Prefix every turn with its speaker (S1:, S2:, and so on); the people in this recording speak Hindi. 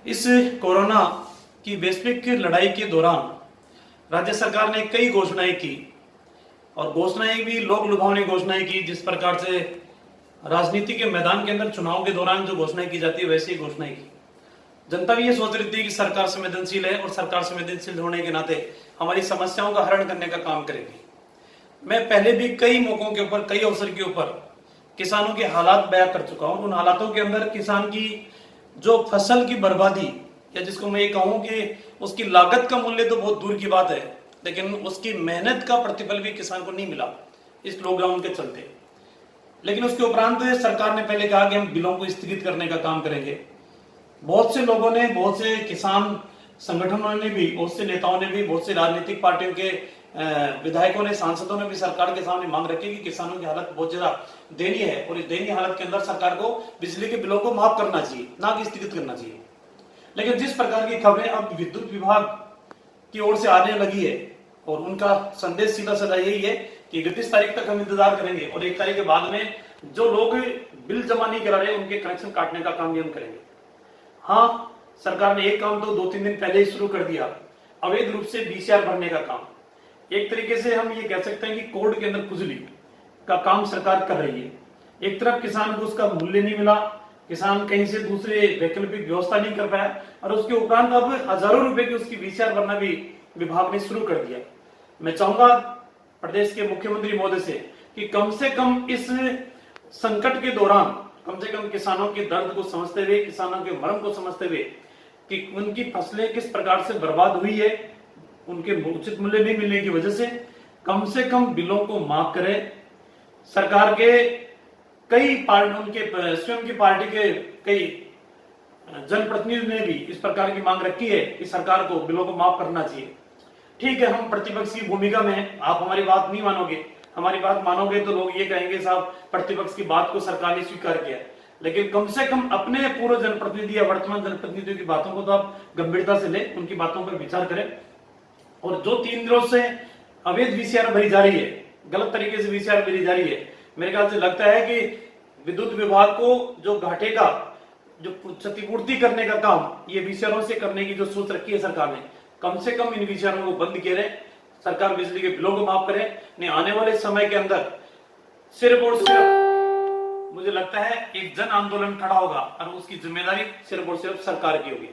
S1: इस कोरोना की वैश्विक लड़ाई के दौरान राज्य सरकार ने कई घोषणाएं की और घोषणाएं भी लोक लुभावनी घोषणाएं की। जिस प्रकार से राजनीति के मैदान के अंदर चुनाव के दौरान जो घोषणाएं की जाती है वैसी ही घोषणाएं की। जनता भी ये सोच रही थी कि सरकार संवेदनशील है और सरकार संवेदनशील होने के नाते हमारी समस्याओं का हरण करने का काम करेगी। मैं पहले भी कई मौकों के ऊपर, कई अवसर के ऊपर किसानों के हालात बयां कर चुका हूं। उन हालातों के अंदर किसान की जो फसल की बर्बादी, या जिसको मैं ये कहूं कि उसकी लागत का मूल्य तो बहुत दूर की बात है, लेकिन उसकी मेहनत का प्रतिफल भी किसान को नहीं मिला इस लॉकडाउन के चलते। लेकिन उसके उपरांत सरकार ने पहले कहा कि हम बिलों को स्थगित करने का काम करेंगे। बहुत से लोगों ने, बहुत से किसान संगठनों ने भी, बहुत से नेताओं ने भी, बहुत से राजनीतिक पार्टियों के विधायकों ने, सांसदों ने भी सरकार के सामने मांग रखी कि किसानों की हालत बहुत ज्यादा दयनीय है और इस दयनीय हालत के अंदर सरकार को बिजली के बिलों को माफ करना चाहिए, ना कि स्थगित करना चाहिए। लेकिन जिस प्रकार की खबरें अब विद्युत विभाग की ओर से आने लगी है और उनका संदेश सीधा साधा यही है कि 31 तारीख तक हम इंतजार करेंगे और 1 तारीख के बाद में जो लोग बिल जमा नहीं करा रहे उनके कनेक्शन काटने का काम भी हम करेंगे। हाँ, सरकार ने एक काम तो 2-3 दिन पहले ही शुरू कर दिया, अवैध रूप से बीसीआर भरने का काम। एक तरीके से हम ये कह सकते हैं कि कोर्ट के अंदर खुजली का काम सरकार कर रही है। एक तरफ किसान को उसका मूल्य नहीं मिला, किसान कहीं से दूसरे वैकल्पिक व्यवस्था नहीं कर पाया और उसके उपरांत अब हजारों रुपए की उसकी बीसीआर भरना भी विभाग ने शुरू कर दिया। मैं चाहूंगा प्रदेश के मुख्यमंत्री महोदय से कि कम से कम इस संकट के दौरान कम से कम किसानों के दर्द को समझते हुए, किसानों के मर्म को समझते हुए कि उनकी फसलें किस प्रकार से बर्बाद हुई है, उनके उचित मूल्य नहीं मिलने की वजह से कम बिलों को माफ करें। सरकार के कई पार्टी, उनके स्वयं की पार्टी के कई जनप्रतिनिधियों ने भी इस प्रकार की मांग रखी है कि सरकार को बिलों को माफ करना चाहिए। ठीक है, हम प्रतिपक्ष की भूमिका में हैं, आप हमारी बात नहीं मानोगे, हमारी बात मानोगे तो लोग ये कहेंगे साहब प्रतिपक्ष की बात को सरकार ने स्वीकार किया। लेकिन कम से कम अपने पूर्व जनप्रतिनिधि या वर्तमान जनप्रतिनिधियों की बातों को तो आप गंभीरता से लें, उनकी बातों पर विचार करें। और जो 3 दिनों से अवैध वीसीआर भरी जा रही है, गलत तरीके से वीसीआर भरी जा रही है, मेरे ख्याल से लगता है कि विद्युत विभाग को जो घाटे का जो क्षतिपूर्ति करने का काम ये वीसीआरों से करने की जो सोच रखी है सरकार ने, कम से कम इन वीसीआरों को बंद किए रहे, सरकार बिजली के बिलों को माफ करे। नहीं, आने वाले समय के अंदर सिर्फ और सिर्फ मुझे लगता है एक जन आंदोलन खड़ा होगा और उसकी जिम्मेदारी सिर्फ और सिर्फ सरकार की होगी।